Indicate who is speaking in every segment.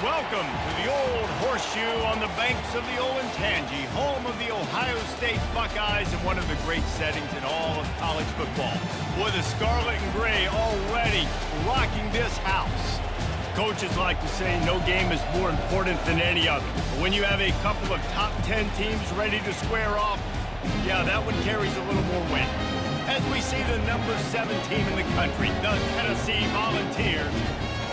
Speaker 1: Welcome to the Old Horseshoe on the banks of the Olentangy, home of the Ohio State Buckeyes and one of the great settings in all of college football. Boy, the scarlet and gray already rocking this house. Coaches like to say no game is more important than any other. But when you have a couple of top 10 teams ready to square off, yeah, that one carries a little more weight. As we see the number 7 team in the country, the Tennessee Volunteers,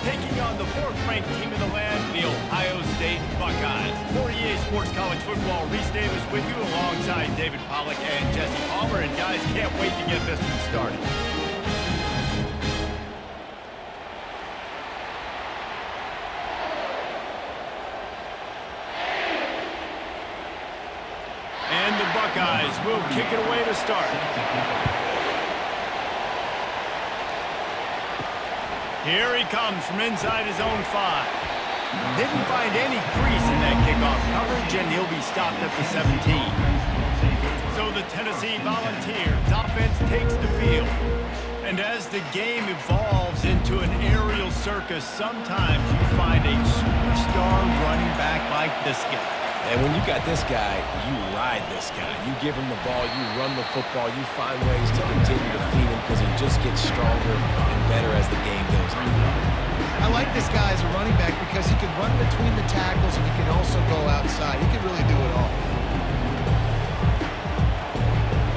Speaker 1: taking on the 4th-ranked team in the land, the Ohio State Buckeyes. For EA Sports College Football, Reese Davis with you alongside David Pollack and Jesse Palmer. And guys, can't wait to get this one started. And the Buckeyes will kick it away to start. Here he comes from inside his own 5. Didn't find any crease in that kickoff coverage, and he'll be stopped at the 17. So the Tennessee Volunteers offense takes the field. And as the game evolves into an aerial circus, sometimes you find a superstar running back like this guy.
Speaker 2: And when you got this guy, you ride this guy. You give him the ball, you run the football, you find ways to continue to feed him because he just gets stronger and better as the game goes on.
Speaker 3: I like this guy as a running back because he can run between the tackles and he can also go outside. He can really do it all.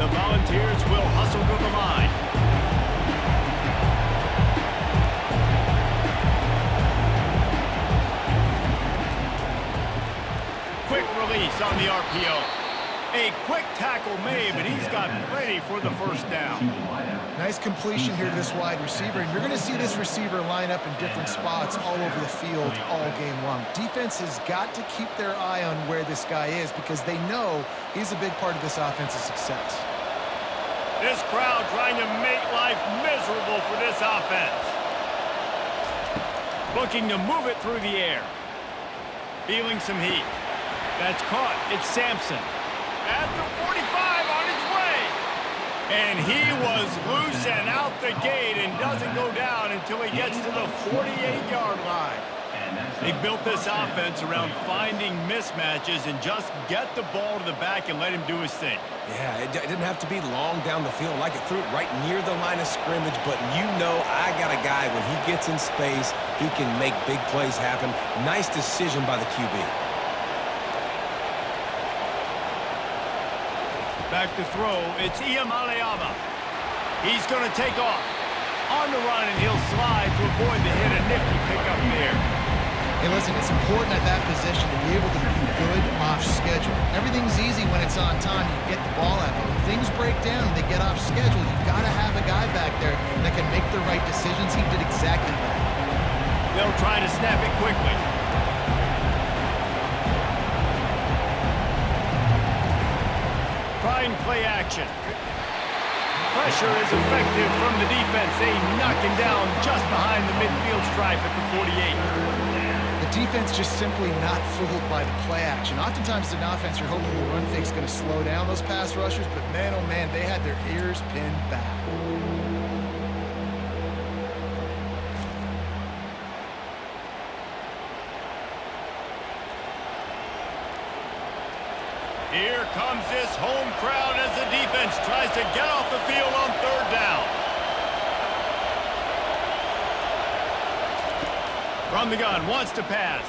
Speaker 1: The Volunteers will hustle to the line. Quick release on the RPO. A quick tackle made, but he's got plenty for the first down.
Speaker 3: Nice completion here to this wide receiver, and you're going to see this receiver line up in different spots all over the field all game long. Defense has got to keep their eye on where this guy is because they know he's a big part of this offense's success.
Speaker 1: This crowd trying to make life miserable for this offense. Looking to move it through the air. Feeling some heat. That's caught. It's Sampson. At the 45 on his way. And he was loose and out the gate and doesn't go down until he gets to the 48-yard line. They built this offense around finding mismatches and just get the ball to the back and let him do his thing.
Speaker 2: Yeah, it didn't have to be long down the field. Like it threw it right near the line of scrimmage, but you know I got a guy, when he gets in space, he can make big plays happen. Nice decision by the QB.
Speaker 1: Back to throw, it's Iamaleava. He's going to take off. On the run, and he'll slide to avoid the hit. A nifty pickup there.
Speaker 3: Hey, listen, it's important at that position to be able to be good off schedule. Everything's easy when it's on time. You get the ball out. But when things break down and they get off schedule, you've got to have a guy back there that can make the right decisions. He did exactly that.
Speaker 1: They'll try to snap it quickly. Try and play action. Pressure is effective from the defense. They knock him down just behind the midfield stripe at the 48.
Speaker 3: The defense just simply not fooled by the play action. Oftentimes, as an offense, you're hoping the run fake's going to slow down those pass rushers, but man, oh man, they had their ears pinned back.
Speaker 1: Here comes this home crowd as the defense tries to get off the field on 3rd down. From the gun, wants to pass.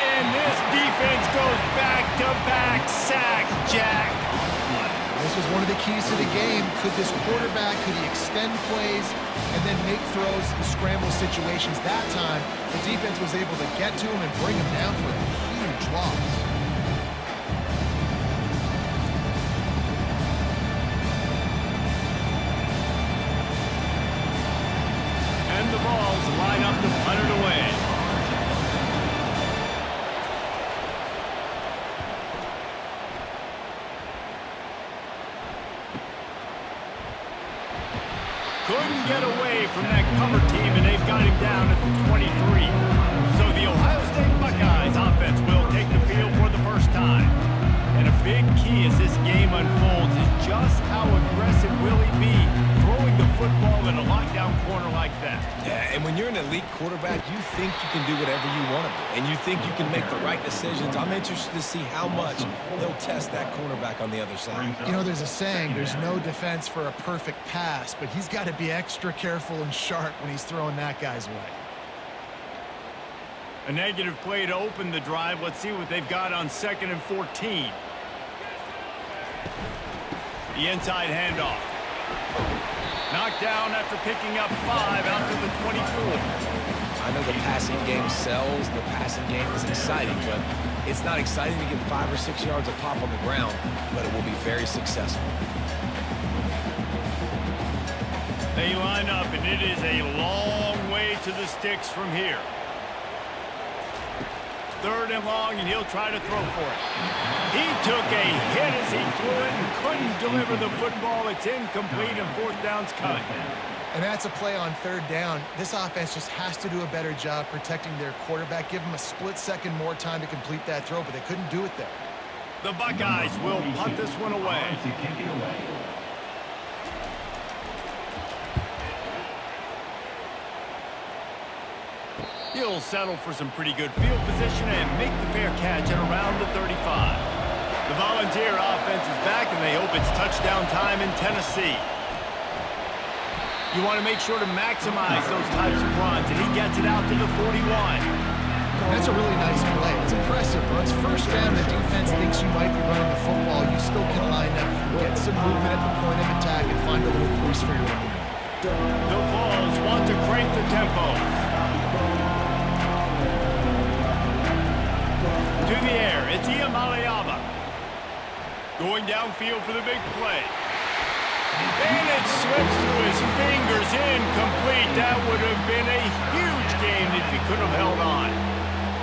Speaker 1: And this defense goes back-to-back sack, Jack.
Speaker 3: This was one of the keys to the game. Could this quarterback, could he extend plays and then make throws in scramble situations? That time, the defense was able to get to him and bring him down for a huge loss.
Speaker 1: And the balls line up to punt it away. Couldn't get away from that cover team, and they've got him down at the 23. So the Ohio State Buckeyes offense will take the field for the first time. And a big key as this game unfolds is just how aggressive will he be throwing the football in a lockdown corner like that.
Speaker 2: Yeah, and when you're an elite quarterback, you think you can do whatever you want to do, and you think you can make the right decisions. I'm interested to see how much they'll test that cornerback on the other side.
Speaker 3: You know, there's a saying, there's no defense for a perfect pass, but he's got to be extra careful and sharp when he's throwing that guy's way.
Speaker 1: A negative play to open the drive. Let's see what they've got on 2nd and 14. The inside handoff. Knocked down after picking up 5 out to the 24.
Speaker 2: I know the passing game sells, the passing game is exciting, but it's not exciting to get 5 or 6 yards of pop on the ground, but it will be very successful.
Speaker 1: They line up, and it is a long way to the sticks from here. 3rd and long, and he'll try to throw for it. He took a hit as he threw it and couldn't deliver the football. It's incomplete, and 4th down's coming.
Speaker 3: And that's a play on 3rd down. This offense just has to do a better job protecting their quarterback. Give him a split second more time to complete that throw, but they couldn't do it there.
Speaker 1: The Buckeyes will punt this one away. He'll settle for some pretty good field position and make the fair catch at around the 35. The Volunteer offense is back, and they hope it's touchdown time in Tennessee. You want to make sure to maximize those types of runs, and he gets it out to the 41.
Speaker 3: That's a really nice play. It's impressive. Once 1st down, the defense thinks you might be running the football. You still can line up, get some movement at the point of attack, and find a little crease for your running back.
Speaker 1: The Vols want to crank the tempo. To the air, it's Iamaleava. Going downfield for the big play. And it slips through his fingers, incomplete. That would have been a huge game if he could have held on.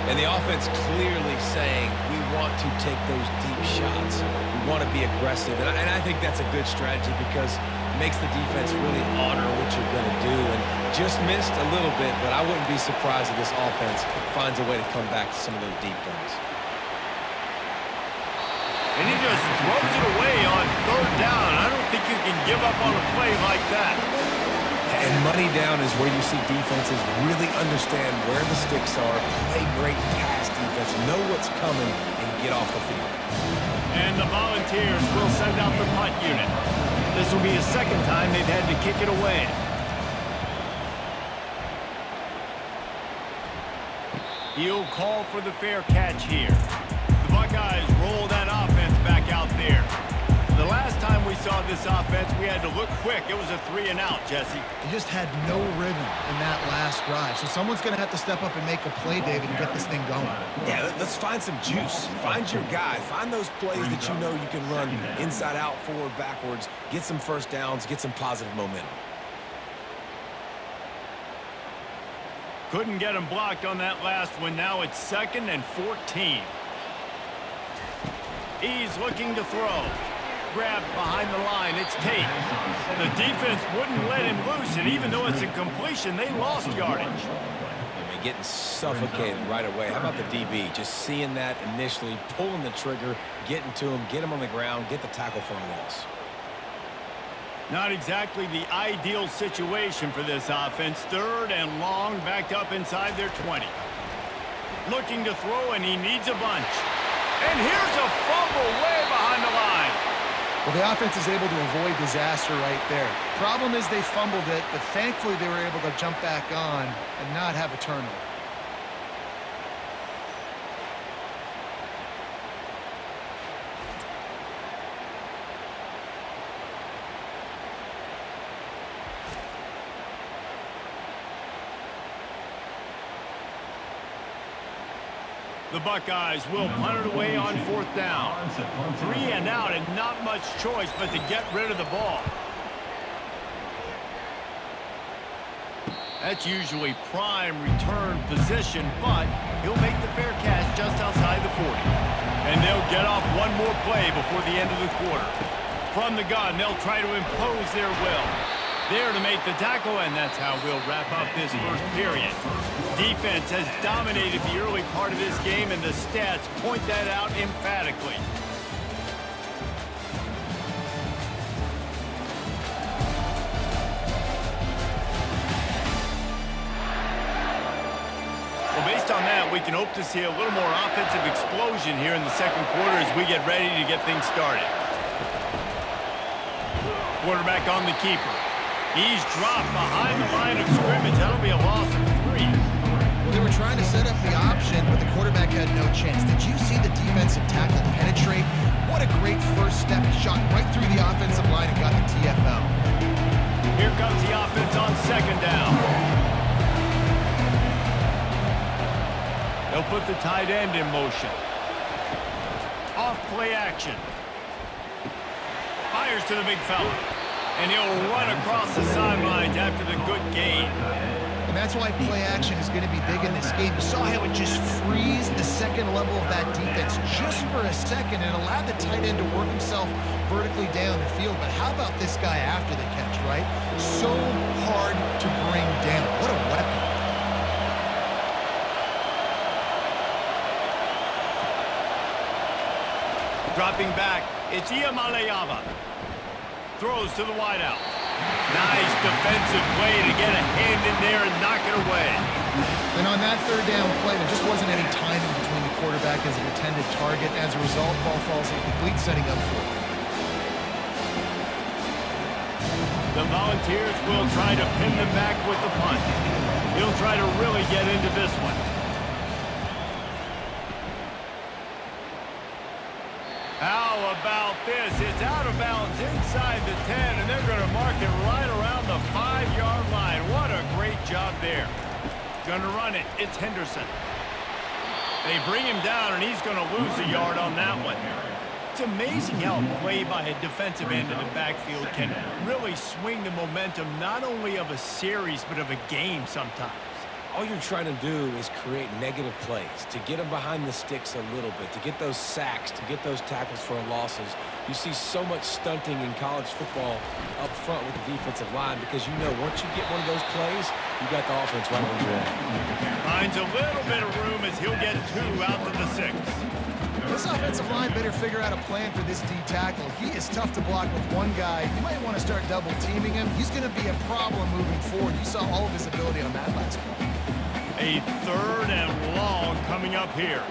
Speaker 2: And the offense clearly saying, we want to take those deep shots. We want to be aggressive. And I think that's a good strategy because it makes the defense really honor what you're going to do. And just missed a little bit, but I wouldn't be surprised if this offense finds a way to come back to some of those deep things.
Speaker 1: And he just throws it away on 3rd down. I don't think you can give up on a play like that.
Speaker 2: And money down is where you see defenses really understand where the sticks are, play great pass defense, know what's coming, and get off the field.
Speaker 1: And the Volunteers will send out the punt unit. This will be the 2nd time they've had to kick it away. He'll call for the fair catch here. The Buckeyes roll that offense back out there. The last time we saw this offense, we had to look quick. It was a 3-and-out, Jesse.
Speaker 3: He just had no rhythm in that last drive. So someone's going to have to step up and make a play, David, and get this thing going.
Speaker 2: Yeah, let's find some juice. Find your guy. Find those plays that you know you can run inside out, forward, backwards. Get some 1st downs. Get some positive momentum.
Speaker 1: Couldn't get him blocked on that last one. Now it's 2nd and 14. He's looking to throw. Grabbed behind the line. It's Tate. The defense wouldn't let him loose, and even though it's a completion, they lost yardage.
Speaker 2: I mean, getting suffocated right away. How about the DB? Just seeing that initially, pulling the trigger, getting to him, get him on the ground, get the tackle for a loss.
Speaker 1: Not exactly the ideal situation for this offense. 3rd and long, backed up inside their 20. Looking to throw, and he needs a bunch. And here's a fumble way behind the line.
Speaker 3: Well, the offense is able to avoid disaster right there. Problem is they fumbled it, but thankfully they were able to jump back on and not have a turnover.
Speaker 1: The Buckeyes will punt it away on 4th down. 3-and-out and not much choice but to get rid of the ball. That's usually prime return position, but he'll make the fair catch just outside the 40. And they'll get off one more play before the end of the quarter. From the gun, they'll try to impose their will. There to make the tackle, and that's how we'll wrap up this 1st period. Defense has dominated the early part of this game, and the stats point that out emphatically. based on that, we can hope to see a little more offensive explosion here in the second quarter as we get ready to get things started. Quarterback on the keeper. He's dropped behind the line of scrimmage. That'll be a loss of 3.
Speaker 3: Well, they were trying to set up the option, but the quarterback had no chance. Did you see the defensive tackle penetrate? What a great first step. He shot right through the offensive line and got the TFL.
Speaker 1: Here comes the offense on second down. They'll put the tight end in motion. Off play action. Fires to the big fella. And he'll run across the sidelines after the good gain.
Speaker 3: And that's why play action is going to be big in this game. You saw how it just freezed the second level of that defense just for a second and allowed the tight end to work himself vertically down the field. But how about this guy after the catch, right? So hard to bring down. What a weapon.
Speaker 1: Dropping back, it's Iamaleava. Throws to the wideout. Nice defensive play to get a hand in there and knock it away.
Speaker 3: And on that third down play, there just wasn't any timing between the quarterback and his intended target. As a result, ball falls incomplete, setting up for it.
Speaker 1: The Volunteers will try to pin them back with the punt. He'll try to really get into this one. How about this? It's out of bounds inside the 10, and they're going to mark it right around the 5-yard line. What a great job there. Going to run it. It's Henderson. They bring him down, and he's going to lose a yard on that one. It's amazing how a play by a defensive end in the backfield can really swing the momentum not only of a series but of a game sometimes.
Speaker 2: All you're trying to do is create negative plays, to get them behind the sticks a little bit, to get those sacks, to get those tackles for losses. You see so much stunting in college football up front with the defensive line because you know once you get one of those plays, you got the offense right where you want.
Speaker 1: Finds a little bit of room as he'll get 2 out to the 6.
Speaker 3: This offensive line better figure out a plan for this D tackle. He is tough to block with one guy. You might want to start double teaming him. He's going to be a problem moving forward. You saw all of his ability on that last play.
Speaker 1: A 3rd and long coming up here.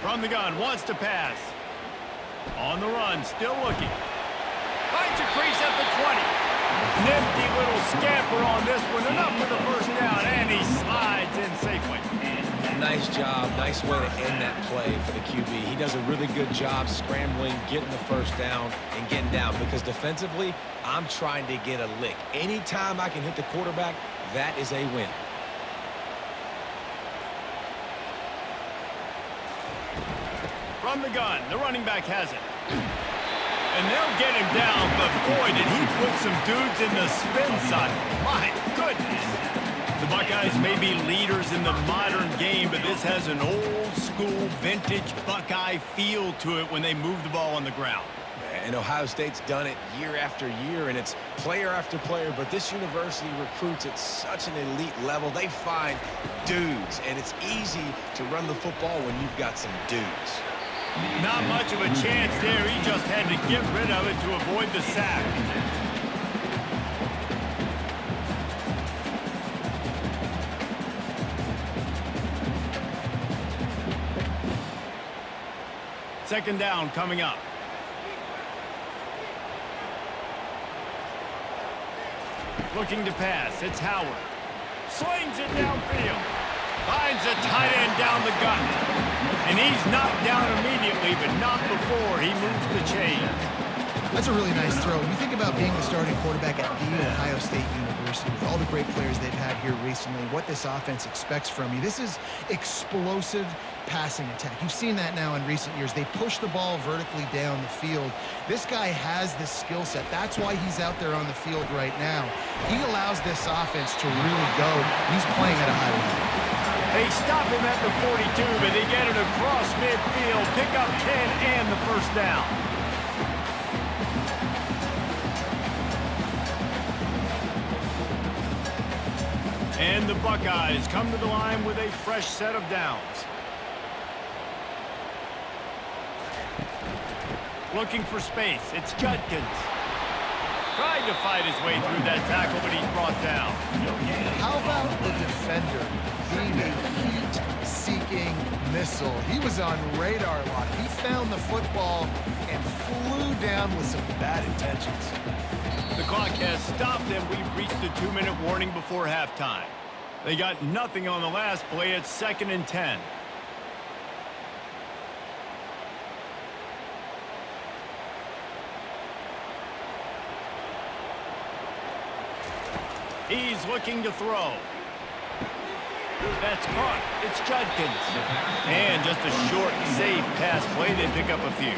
Speaker 1: From the gun, wants to pass. On the run, still looking. Finds a crease at the 20. Nifty little scamper on this one. Enough for the first down, and he slides in safely.
Speaker 2: Nice job. Nice way to end that play for the QB. He does a really good job scrambling, getting the first down, and getting down. Because defensively, I'm trying to get a lick. Anytime I can hit the quarterback, that is a win.
Speaker 1: From the gun, the running back has it. And they'll get him down, but boy, did he put some dudes in the spin side. My goodness. The Buckeyes may be leaders in the modern game, but this has an old-school, vintage Buckeye feel to it when they move the ball on the ground.
Speaker 2: And Ohio State's done it year after year, and it's player after player, but this university recruits at such an elite level. They find dudes, and it's easy to run the football when you've got some dudes.
Speaker 1: Not much of a chance there. He just had to get rid of it to avoid the sack. Second down coming up. Looking to pass. It's Howard. Slings it downfield. Finds a tight end down the gut. And he's knocked down immediately, but not before he moves the chains.
Speaker 3: That's a really nice throw. You think about being the starting quarterback at the Ohio State University with all the great players they've had here recently, what this offense expects from you. This is explosive passing attack. You've seen that now in recent years. They push the ball vertically down the field. This guy has this skill set. That's why he's out there on the field right now. He allows this offense to really go. He's playing at a high level.
Speaker 1: They stop him at the 42, but they get it across midfield, pick up 10 and the first down. And the Buckeyes come to the line with a fresh set of downs. Looking for space. It's Judkins. Tried to fight his way through that tackle, but he's brought down.
Speaker 3: How about the defender being missile. He was on radar lock. He found the football and flew down with some bad intentions.
Speaker 1: The clock has stopped, and we've reached the 2-minute warning before halftime. They got nothing on the last play. It's 2nd and 10. He's looking to throw. That's caught. It's Judkins. And just a short, safe pass play. They pick up a few.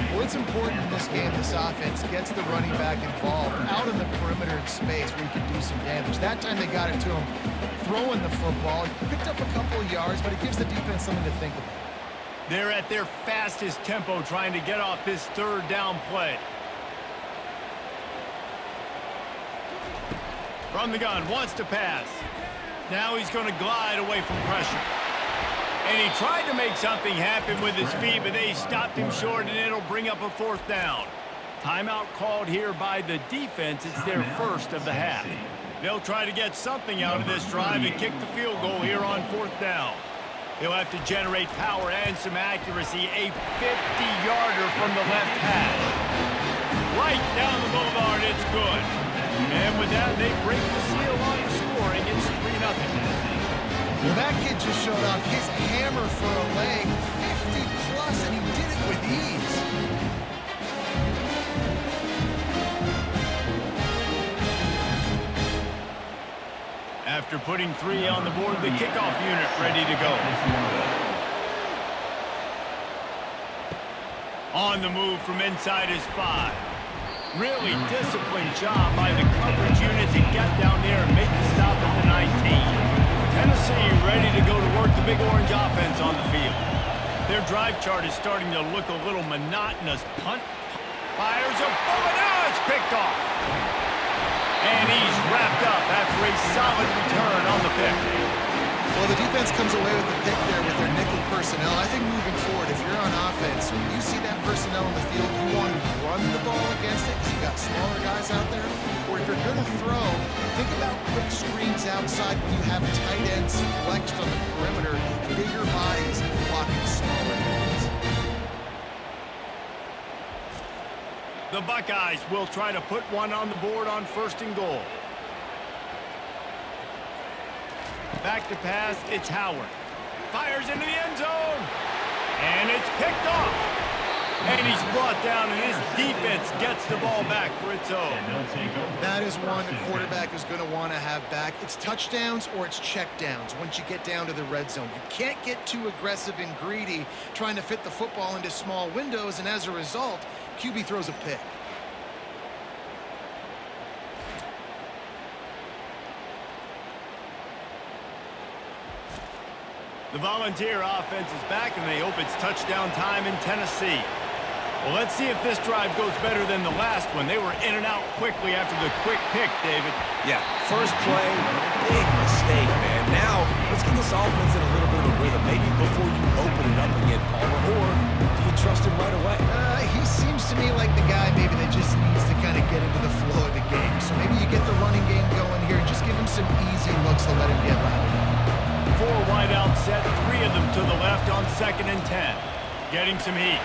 Speaker 3: Well, it's important in this game. This offense gets the running back involved out in the perimeter in space where he can do some damage. That time they got it to him throwing the football. He picked up a couple of yards, but it gives the defense something to think about.
Speaker 1: They're at their fastest tempo trying to get off this 3rd down play. From the gun, wants to pass. Now he's going to glide away from pressure. And he tried to make something happen with his feet, but they stopped him short, and it'll bring up a 4th down. Timeout called here by the defense. It's their first of the half. They'll try to get something out of this drive and kick the field goal here on 4th down. He'll have to generate power and some accuracy. A 50-yarder from the left hash. Right down the boulevard, it's good. And with that, they break the seal on the scoring. It's 3-0.
Speaker 3: Well, that kid just showed off his hammer for a leg, 50-plus, and he did it with ease.
Speaker 1: After putting 3 on the board, the kickoff unit ready to go. On the move from inside his 5. Really disciplined job by the coverage unit to get down there and make the stop at the 19. Tennessee ready to go to work the Big Orange offense on the field. Their drive chart is starting to look a little monotonous. Punt, fires a bullet. Now it's picked off. And he's wrapped up after a solid return on the pick.
Speaker 3: Well, the defense comes away with the pick there with their nickel personnel. I think moving forward, if you're on offense, when you see that personnel on the field, you want to run the ball against it because you've got smaller guys out there. Or if you're going to throw, think about quick screens outside when you have tight ends flexed on the perimeter, bigger bodies blocking smaller guys.
Speaker 1: The Buckeyes will try to put one on the board on 1st and goal. Back to pass, it's Howard. Fires into the end zone. And it's picked off. And he's brought down, and his defense gets the ball back for its own.
Speaker 3: That is one the quarterback is going to want to have back. It's touchdowns or it's checkdowns once you get down to the red zone. You can't get too aggressive and greedy trying to fit the football into small windows, and as a result, QB throws a pick.
Speaker 1: The Volunteer offense is back, and they hope it's touchdown time in Tennessee. Well, let's see if this drive goes better than the last one. They were in and out quickly after the quick pick, David.
Speaker 2: Yeah, first play, big mistake, man. Now, let's get this offense in a little bit of a rhythm. Maybe before you open it up again, Palmer, or do you trust him right away?
Speaker 3: He seems to me like the guy maybe that just needs to kind of get into the flow of the game. So maybe you get the running game going here and just give him some easy looks to let him get rounded up.
Speaker 1: 4 wide out set, 3 of them to the left on 2nd and 10. Getting some heat.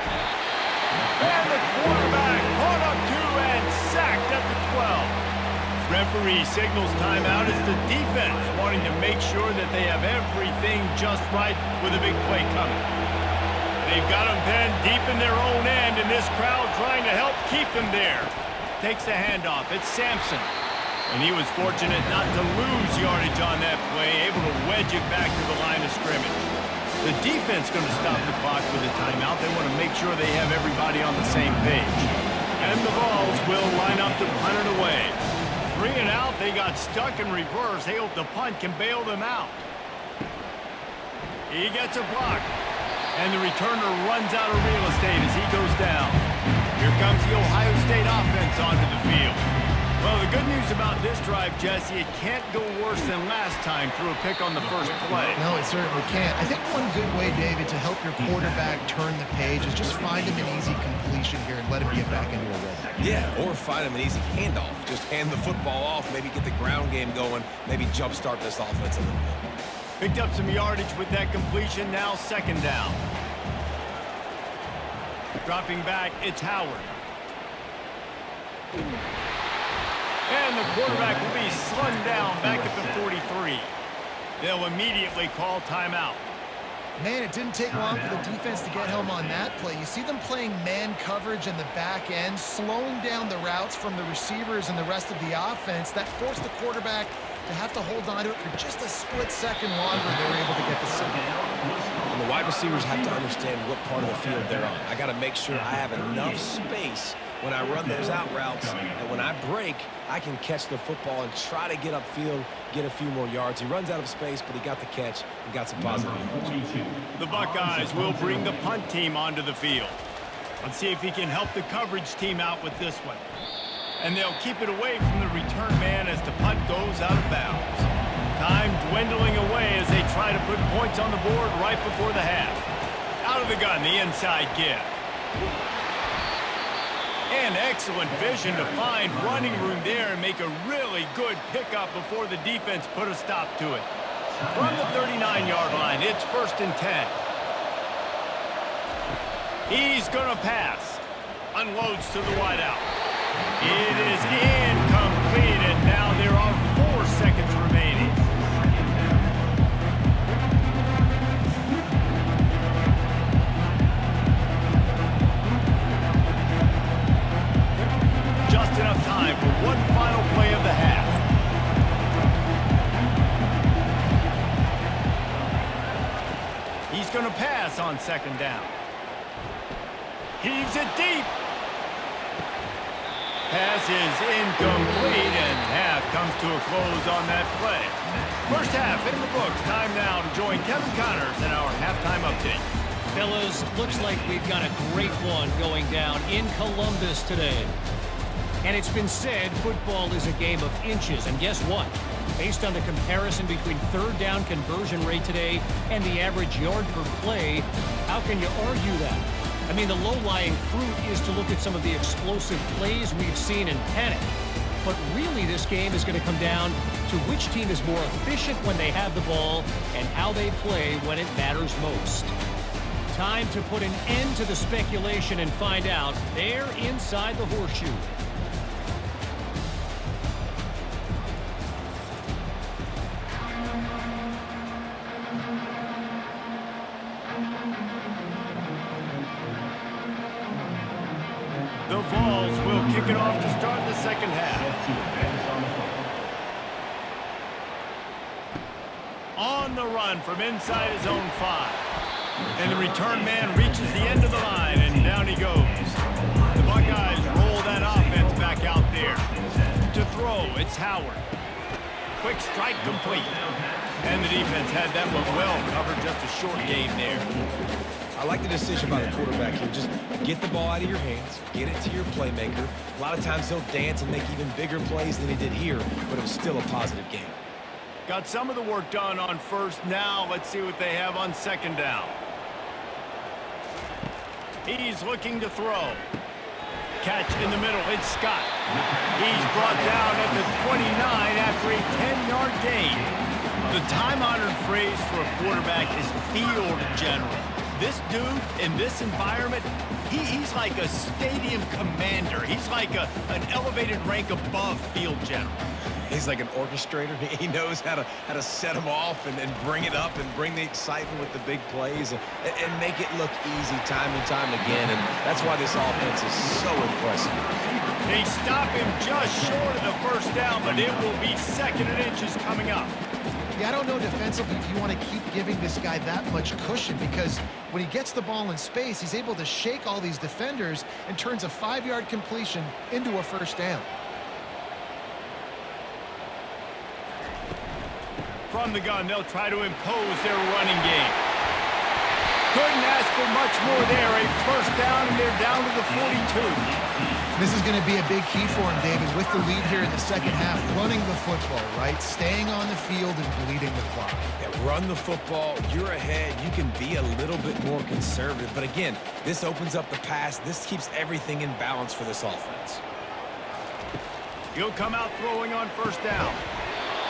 Speaker 1: And the quarterback caught up 2 and sacked at the 12. Referee signals timeout as the defense wanting to make sure that they have everything just right with a big play coming. They've got them pinned deep in their own end, and this crowd trying to help keep them there. Takes the handoff. It's Sampson. And he was fortunate not to lose yardage on that play, able to wedge it back to the line of scrimmage. The defense going to stop the clock with a timeout. They want to make sure they have everybody on the same page. And the Vols will line up to punt it away. 3 and out, they got stuck in reverse. They hope the punt can bail them out. He gets a block. And the returner runs out of real estate as he goes down. Here comes the Ohio State offense onto the field. Well, the good news about this drive, Jesse, it can't go worse than last time through a pick on the first play.
Speaker 3: No, it certainly can't. I think one good way, David, to help your quarterback turn the page is just find him an easy completion here and let him get back into a rhythm.
Speaker 2: Yeah, or find him an easy handoff. Just hand the football off, maybe get the ground game going, maybe jumpstart this offense a little bit.
Speaker 1: Picked up some yardage with that completion. Now second down. Dropping back, it's Howard. And the quarterback will be slung down back at the 43. They'll immediately call timeout.
Speaker 3: Man, it didn't take long for the defense to get home on that play. You see them playing man coverage in the back end, slowing down the routes from the receivers and the rest of the offense. That forced the quarterback to have to hold on to it for just a split second longer. They were able to get the sack.
Speaker 2: And the wide receivers have to understand what part of the field they're on. I got to make sure I have enough space when I run those out routes, and when I break, I can catch the football and try to get upfield, get a few more yards. He runs out of space, but he got the catch and got some positive yards.
Speaker 1: The Buckeyes will bring the punt team onto the field. Let's see if he can help the coverage team out with this one. And they'll keep it away from the return man as the punt goes out of bounds. Time dwindling away as they try to put points on the board right before the half. Out of the gun, the inside give. And excellent vision to find running room there and make a really good pickup before the defense put a stop to it. From the 39-yard line, it's 1st and 10. He's going to pass. Unloads to the wideout. It is incomplete, and now there are 4 seconds remaining. Just enough time for one final play of the half. He's going to pass on 2nd down. Heaves it deep. Pass is incomplete, and half comes to a close on that play. First half in the books. Time now to join Kevin Connors in our halftime update.
Speaker 4: Fellas, looks like we've got a great one going down in Columbus today. And it's been said football is a game of inches. And guess what? Based on the comparison between 3rd down conversion rate today and the average yard per play, how can you argue that? I mean, the low-lying fruit is to look at some of the explosive plays we've seen in panic. But really, this game is going to come down to which team is more efficient when they have the ball and how they play when it matters most. Time to put an end to the speculation and find out there inside the horseshoe.
Speaker 1: The Vols will kick it off to start the second half. On the run from inside his own 5. And the return man reaches the end of the line, and down he goes. The Buckeyes roll that offense back out there. To throw, it's Howard. Quick strike complete. And the defense had that one well covered, just a short gain there.
Speaker 2: I like the decision by the quarterback here. Just get the ball out of your hands, get it to your playmaker. A lot of times he'll dance and make even bigger plays than he did here, but it was still a positive game.
Speaker 1: Got some of the work done on 1st. Now let's see what they have on 2nd down. He's looking to throw. Catch in the middle, it's Scott. He's brought down at the 29 after a 10-yard gain. The time-honored phrase for a quarterback is field general. This dude, in this environment, he's like a stadium commander. He's like an elevated rank above field general.
Speaker 2: He's like an orchestrator. He knows how to set them off and bring it up and bring the excitement with the big plays and make it look easy time and time again. And that's why this offense is so impressive.
Speaker 1: They stop him just short of the 1st down, but it will be 2nd and inches coming up.
Speaker 3: Yeah, I don't know defensively if you want to keep giving this guy that much cushion, because when he gets the ball in space, he's able to shake all these defenders and turns a 5-yard completion into a 1st down.
Speaker 1: From the gun, they'll try to impose their running game. Couldn't ask for much more there. A 1st down, and they're down to the 42.
Speaker 3: This is going to be a big key for him, David, with the lead here in the 2nd half, running the football, right? Staying on the field and bleeding the clock.
Speaker 2: Yeah, run the football. You're ahead. You can be a little bit more conservative. But again, this opens up the pass. This keeps everything in balance for this offense.
Speaker 1: He'll come out throwing on 1st down.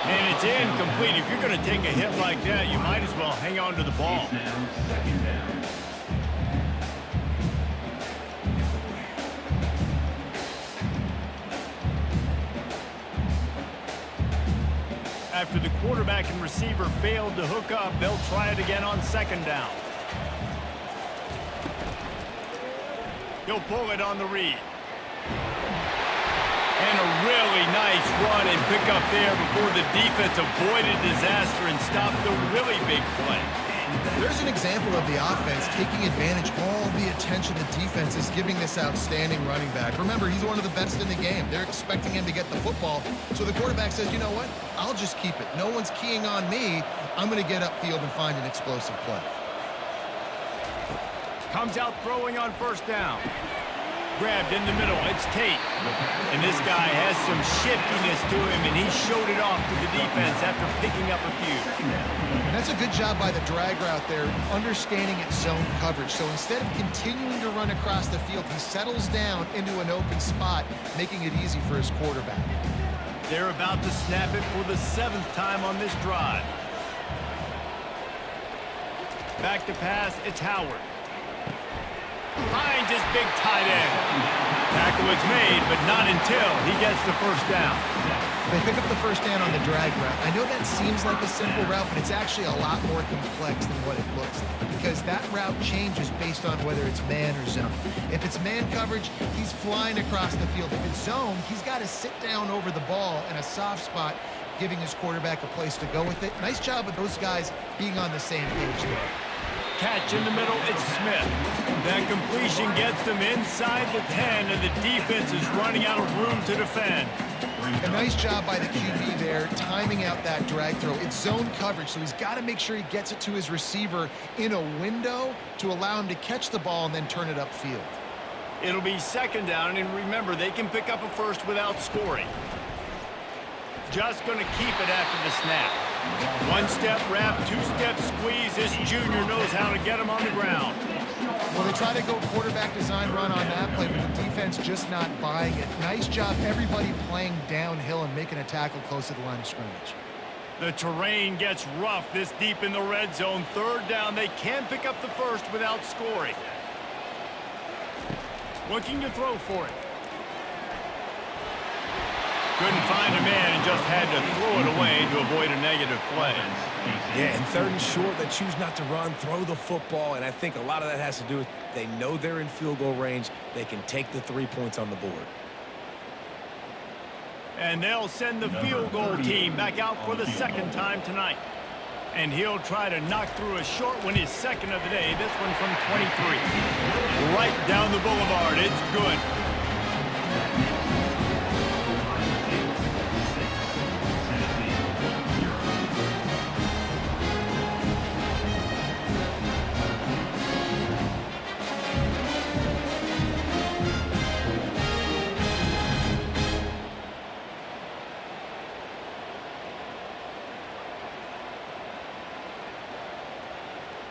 Speaker 1: And it's incomplete. If you're going to take a hit like that, you might as well hang on to the ball. After the quarterback and receiver failed to hook up, they'll try it again on second down. He'll pull it on the read. And a really nice run and pick up there before the defense avoided disaster and stopped the really big play.
Speaker 3: There's an example of the offense taking advantage of all the attention the defense is giving this outstanding running back. Remember, he's one of the best in the game. They're expecting him to get the football. So the quarterback says, you know what? I'll just keep it. No one's keying on me. I'm going to get upfield and find an explosive play.
Speaker 1: Comes out throwing on first down. Grabbed in the middle. It's Tate. And this guy has some shiftiness to him, and he showed it off to the defense after picking up a few.
Speaker 3: And that's a good job by the drag route there, understanding its zone coverage. So instead of continuing to run across the field, he settles down into an open spot, making it easy for his quarterback.
Speaker 1: They're about to snap it for the 7th time on this drive. Back to pass, it's Howard. Finds his big tight end. Tackle is made, but not until he gets the first down.
Speaker 3: They pick up the first down on the drag route. I know that seems like a simple route, but it's actually a lot more complex than what it looks like, because that route changes based on whether it's man or zone. If it's man coverage, he's flying across the field. If it's zone, he's got to sit down over the ball in a soft spot, giving his quarterback a place to go with it. Nice job of those guys being on the same page there.
Speaker 1: Catch in the middle, it's Smith. That completion gets them inside the 10, and the defense is running out of room to defend.
Speaker 3: A nice job by the QB there, timing out that drag throw. It's zone coverage, so he's got to make sure he gets it to his receiver in a window to allow him to catch the ball and then turn it upfield.
Speaker 1: It'll be second down, and remember, they can pick up a first without scoring. Just going to keep it after the snap. One-step wrap, two-step squeeze. This junior knows how to get him on the ground.
Speaker 3: Well, they try to go quarterback design run on that play, but the defense just not buying it. Nice job, everybody playing downhill and making a tackle close to the line of scrimmage.
Speaker 1: The terrain gets rough this deep in the red zone. Third down, they can pick up the first without scoring. Looking to throw for it. Couldn't find a man and just had to throw it away to avoid a negative play.
Speaker 2: Yeah, and third and short, they choose not to run, throw the football, and I think a lot of that has to do with they know they're in field goal range. They can take the 3 points on the board.
Speaker 1: And they'll send the field goal team back out for the second time tonight. And he'll try to knock through a short one, his second of the day. This one from 23. Right down the boulevard. It's good.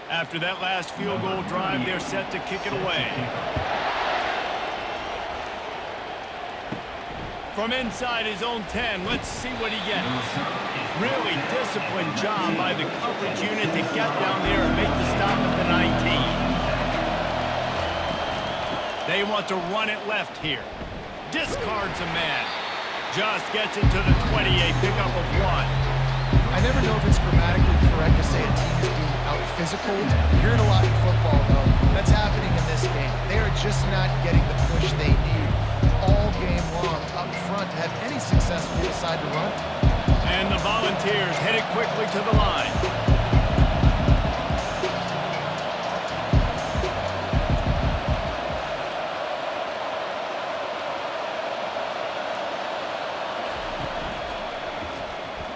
Speaker 1: After that last field goal drive, they're set to kick it away. From inside his own 10, let's see what he gets. Really disciplined job by the coverage unit to get down there and make the stop at the 19. They want to run it left here. Discards a man. Just gets it to the 28, pickup of 1.
Speaker 3: I never know if it's grammatically correct to say a team is being out-physical. You hear it a lot in football, though. That's happening in this game. They are just not getting the push they need all game long up front to have any success when they decide to run.
Speaker 1: And the Volunteers headed quickly to the line.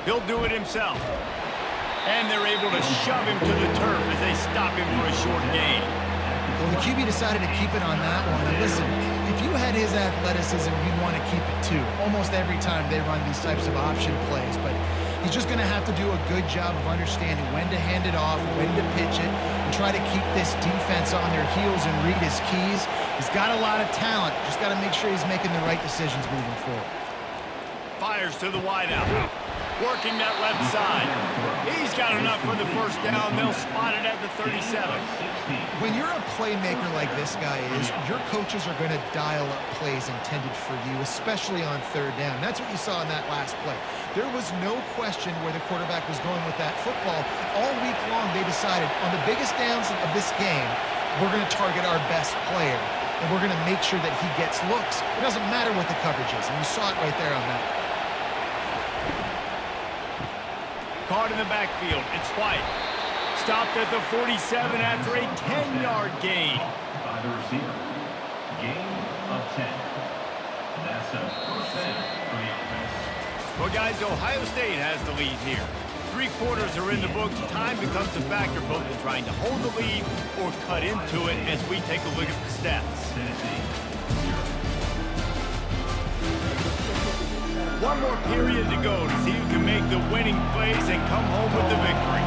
Speaker 1: He'll do it himself. And they're able to shove him to the turf as they stop him for a short gain.
Speaker 3: Well, the QB decided to keep it on that one. And listen, if you had his athleticism, you'd want to keep it too. Almost every time they run these types of option plays. But he's just going to have to do a good job of understanding when to hand it off, when to pitch it, and try to keep this defense on their heels and read his keys. He's got a lot of talent. Just got to make sure he's making the right decisions moving forward.
Speaker 1: Fires to the wideout. working that left side. He's got enough for the first down. They'll spot it at the 37.
Speaker 3: When you're a playmaker like this guy is, your coaches are going to dial up plays intended for you, especially on third down. That's what you saw in that last play. There was no question where the quarterback was going with that football. All week long, they decided on the biggest downs of this game, we're going to target our best player, and we're going to make sure that he gets looks. It doesn't matter what the coverage is, and you saw it right there on that.
Speaker 1: Caught in the backfield. It's White. Stopped at the 47 after a 10-yard gain.
Speaker 5: By the receiver. Gain of 10. That's a first down for the offense.
Speaker 1: Well, guys, Ohio State has the lead here. 3 quarters are in the books. Time becomes a factor both in trying to hold the lead or cut into it as we take a look at the stats. One more period to go to see who can make the winning plays and come home with the victory.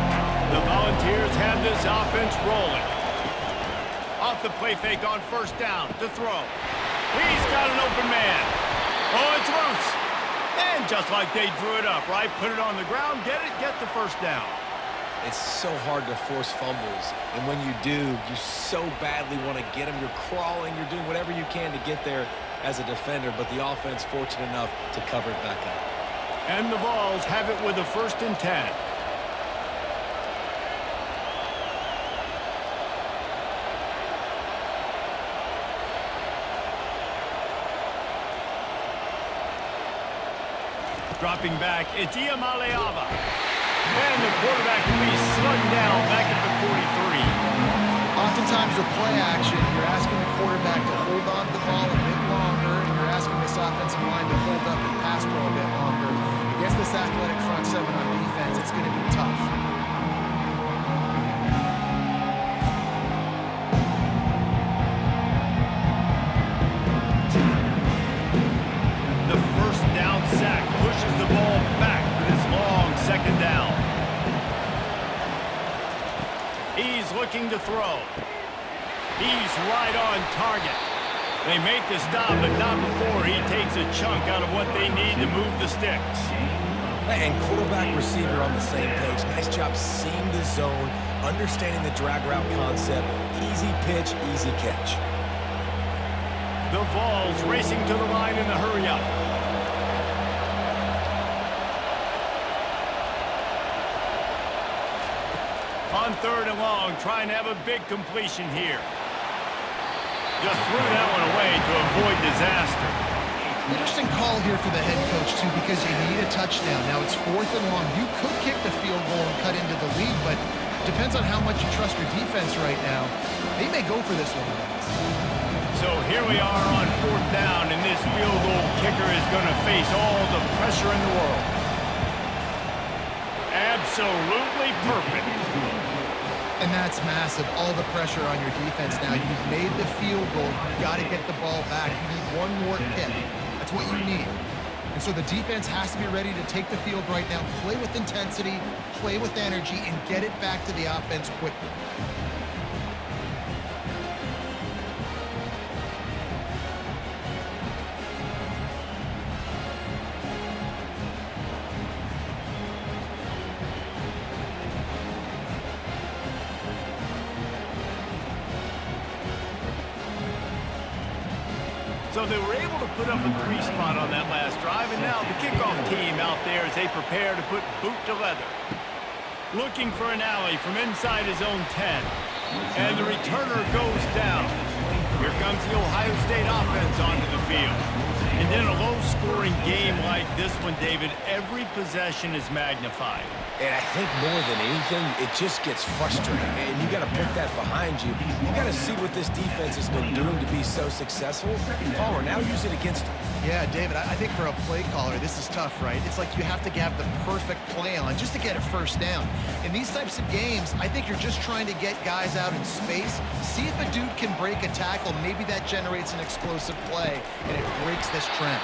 Speaker 1: The Volunteers have this offense rolling. Off the play fake on first down to throw. He's got an open man. Oh, it's loose. And just like they drew it up, right? Put it on the ground, get the first down.
Speaker 2: It's so hard to force fumbles, and when you do, you so badly want to get them. You're crawling, you're doing whatever you can to get there as a defender, but the offense fortunate enough to cover it back up.
Speaker 1: And the Vols have it with a 1st and 10. Dropping back, it's Iamaleava. And the quarterback will be slugged down back at the 43.
Speaker 3: Oftentimes with play action, you're asking the quarterback to hold on to the ball a bit longer, and you're asking this offensive line to hold up and pass pro a bit longer. Against this athletic front seven on defense, it's going to be tough.
Speaker 1: The first down sack pushes the ball back for this long 2nd down. He's looking to throw. He's right on target. They make the stop, but not before he takes a chunk out of what they need to move the sticks.
Speaker 2: And quarterback receiver on the same page. Nice job seeing the zone, understanding the drag route concept. Easy pitch, easy catch.
Speaker 1: The Vols racing to the line in the hurry-up. On 3rd and long, trying to have a big completion here. Just threw that one away to avoid disaster.
Speaker 3: Interesting call here for the head coach, too, because you need a touchdown. Now it's 4th and long. You could kick the field goal and cut into the lead, but depends on how much you trust your defense right now. They may go for this one, guys.
Speaker 1: So here we are on 4th down, and this field goal kicker is going to face all the pressure in the world. Absolutely perfect.
Speaker 3: And that's massive, all the pressure on your defense now. You've made the field goal. You've got to get the ball back. You need one more kick. That's what you need. And so the defense has to be ready to take the field right now, play with intensity, play with energy, and get it back to the offense quickly.
Speaker 1: So they were able to put up a 3 spot on that last drive, and now the kickoff team out there as they prepare to put boot to leather. Looking for an alley from inside his own 10. And the returner goes down. Here comes the Ohio State offense onto the field. And in a low-scoring game like this one, David, every possession is magnified.
Speaker 2: And I think more than anything, it just gets frustrating. And you got to put that behind you. You got to see what this defense has been doing to be so successful. Palmer, now use it against them.
Speaker 3: Yeah, David, I think for a play caller, this is tough, right? It's like you have to have the perfect play on just to get a first down. In these types of games, I think you're just trying to get guys out in space, see if a dude can break a tackle. Maybe that generates an explosive play, and it breaks this trend.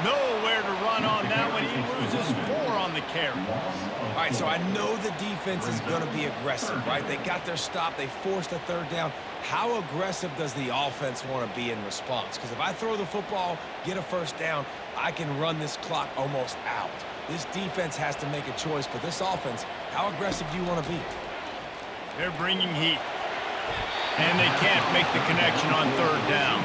Speaker 1: Nowhere to run on that one. He loses 4 on the carry.
Speaker 2: All right, so I know the defense is going to be aggressive, right? They got their stop. They forced a third down. How aggressive does the offense want to be in response? Because if I throw the football, get a first down, I can run this clock almost out. This defense has to make a choice, but this offense, how aggressive do you want to be?
Speaker 1: They're bringing heat. And they can't make the connection on third down.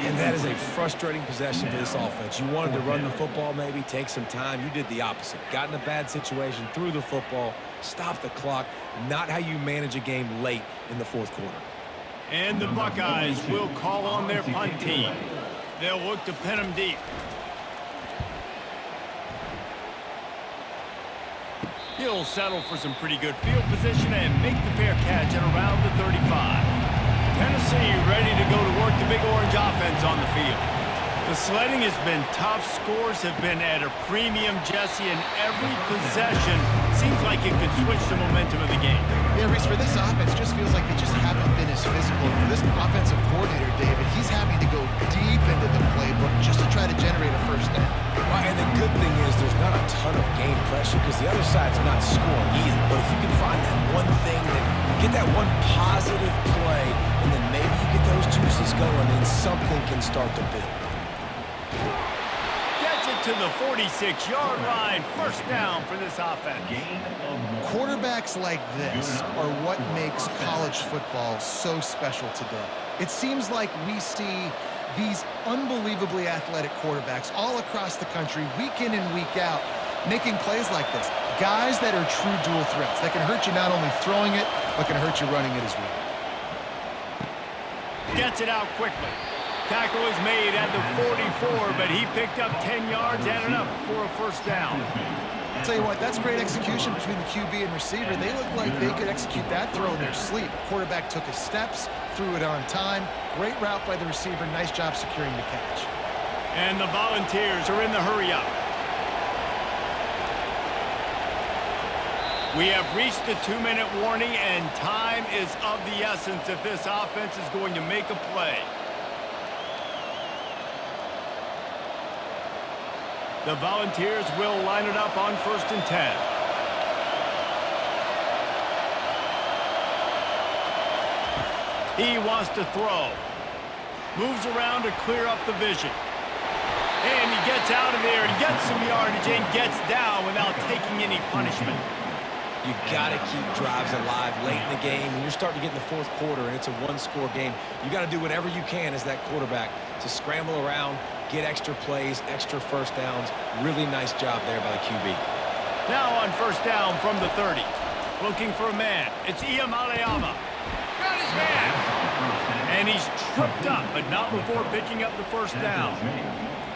Speaker 2: And that is a frustrating possession for this offense. You wanted to run the football, maybe take some time. You did the opposite. Got in a bad situation, threw the football, stopped the clock. Not how you manage a game late in the fourth quarter.
Speaker 1: And the Buckeyes will call on their punt team. They'll look to pin them deep. He'll settle for some pretty good field position and make the fair catch at around the 35. Tennessee ready to go to work the Big Orange offense on the field. The sledding has been tough. Scores have been at a premium, Jesse, and every possession seems like it could switch the momentum of the game.
Speaker 3: Yeah, Reese, for this offense, just feels like they just haven't been as physical. For this offensive coordinator, David, he's having to go deep into the playbook just to try to generate a first down.
Speaker 2: Right, and the good thing is there's not a ton of game pressure because the other side's not scoring either. But if you can find that one thing, that get that one positive play, and then maybe you get those juices going, and something can start to build.
Speaker 1: Gets it to the 46-yard line. First down for this offense.
Speaker 3: Quarterbacks like this are what makes college football so special today. It seems like we see these unbelievably athletic quarterbacks all across the country, week in and week out, making plays like this. Guys that are true dual threats, that can hurt you not only throwing it, but can hurt you running it as well.
Speaker 1: Gets it out quickly. Tackle is made at the 44, but he picked up 10 yards and enough for a first down.
Speaker 3: I'll tell you what, that's great execution between the QB and receiver. They look like they could execute that throw in their sleep. Quarterback took his steps, threw it on time. Great route by the receiver. Nice job securing the catch.
Speaker 1: And the Volunteers are in the hurry-up. We have reached the 2-minute warning, and time is of the essence if this offense is going to make a play. The Volunteers will line it up on 1st and 10. He wants to throw. Moves around to clear up the vision. And he gets out of there and gets some yardage and gets down without taking any punishment.
Speaker 2: You got to keep drives alive late in the game. When you're starting to get in the fourth quarter and it's a one-score game, you got to do whatever you can as that quarterback to scramble around, get extra plays, extra first downs. Really nice job there by the QB.
Speaker 1: Now on first down from the 30. Looking for a man. It's Iyamaleama. Got his man. And he's tripped up, but not before picking up the first down.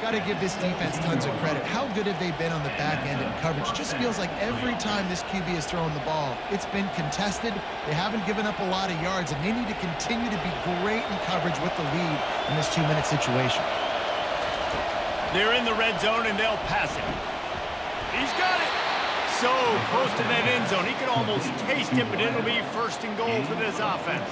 Speaker 3: Got to give this defense tons of credit. How good have they been on the back end in coverage? Just feels like every time this QB is throwing the ball, it's been contested. They haven't given up a lot of yards, and they need to continue to be great in coverage with the lead in this 2-minute situation.
Speaker 1: They're in the red zone, and they'll pass it. He's got it. So close to that end zone. He could almost taste it, but it'll be 1st and goal for this offense.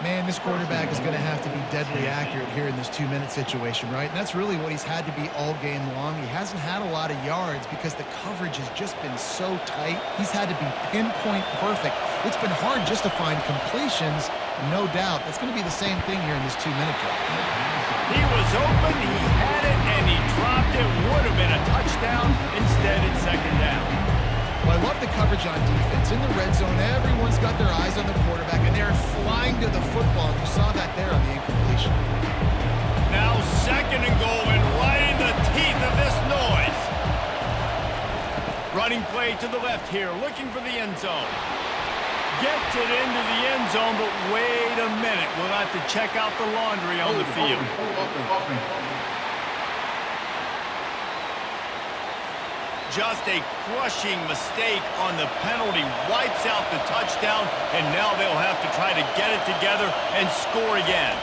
Speaker 3: Man, this quarterback is going to have to be deadly accurate here in this 2-minute situation, right? And that's really what he's had to be all game long. He hasn't had a lot of yards because the coverage has just been so tight. He's had to be pinpoint perfect. It's been hard just to find completions, no doubt. That's going to be the same thing here in this 2-minute drive.
Speaker 1: He was open, he had it, and he dropped it. Would have been a touchdown. Instead, it's 2nd down.
Speaker 3: Well, I love the coverage on defense. In the red zone, everyone's got their eyes on the quarterback, and they're flying to the football. You saw that there on the incompletion.
Speaker 1: Now 2nd and goal, and right in the teeth of this noise. Running play to the left here, looking for the end zone. Gets it into the end zone, but wait a minute. We'll have to check out the laundry on the field. Just a crushing mistake on the penalty. Wipes out the touchdown, and now they'll have to try to get it together and score again.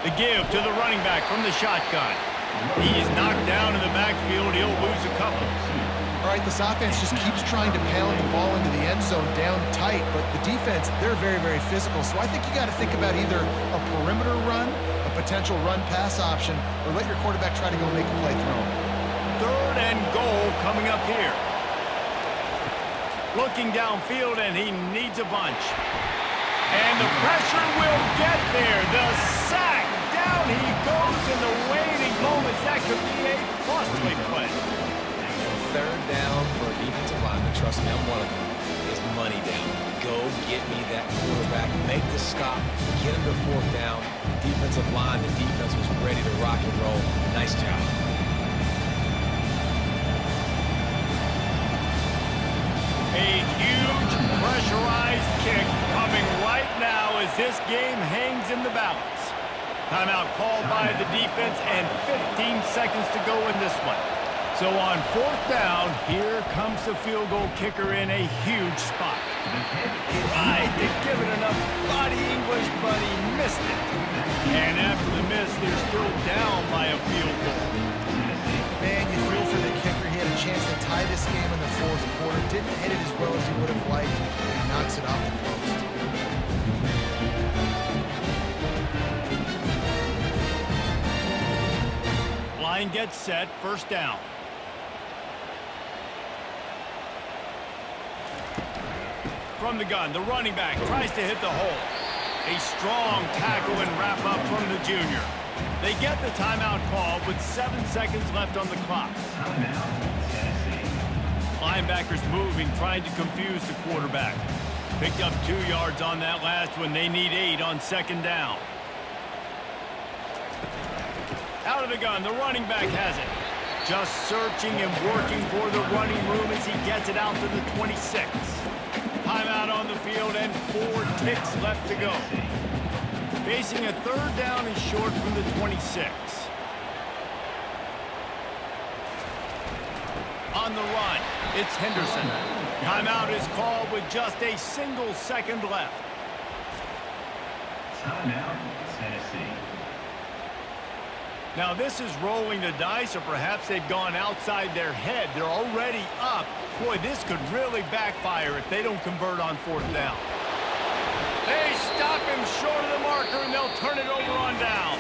Speaker 1: The give to the running back from the shotgun. He's knocked down in the backfield. He'll lose a couple.
Speaker 3: All right, this offense just keeps trying to pound the ball into the end zone down tight, but the defense, they're very, very physical. So I think you got to think about either a perimeter run, a potential run-pass option, or let your quarterback try to go make a play throw.
Speaker 1: 3rd and goal coming up here. Looking downfield, and he needs a bunch. And the pressure will get there. The sack. Down he goes in the waiting moments. That could be a costly play.
Speaker 2: 3rd down for a defensive lineman. Trust me, I'm one of them. Is money down. Go get me that quarterback. Make the stop. Get him to 4th down. Defensive line, the defense was ready to rock and roll. Nice job.
Speaker 1: A huge pressurized kick coming right now as this game hangs in the balance. Timeout called by the defense and 15 seconds to go in this one. So on 4th down, here comes the field goal kicker in a huge spot. Tried to give it enough body English, but he missed it. And after the miss, they're still down by a field goal.
Speaker 3: Man, you feel for the kicker. He had a chance to tie this game in the 4th quarter. Didn't hit it as well as he would have liked. He knocks it off the post.
Speaker 1: Line gets set, 1st down. From the gun, the running back tries to hit the hole. A strong tackle and wrap up from the junior. They get the timeout call with 7 seconds left on the clock. Linebackers moving, trying to confuse the quarterback. Picked up 2 yards on that last one. They need 8 on 2nd down. Out of the gun, the running back has it. Just searching and working for the running room as he gets it out to the 26. Timeout on the field and 4 ticks left to go. Facing a 3rd down and short from the 26. On the run, it's Henderson. Timeout is called with just a single second left.
Speaker 5: Timeout, Tennessee.
Speaker 1: Now this is rolling the dice, or perhaps they've gone outside their head. They're already up. Boy, this could really backfire if they don't convert on 4th down. They stop him short of the marker, and they'll turn it over on down.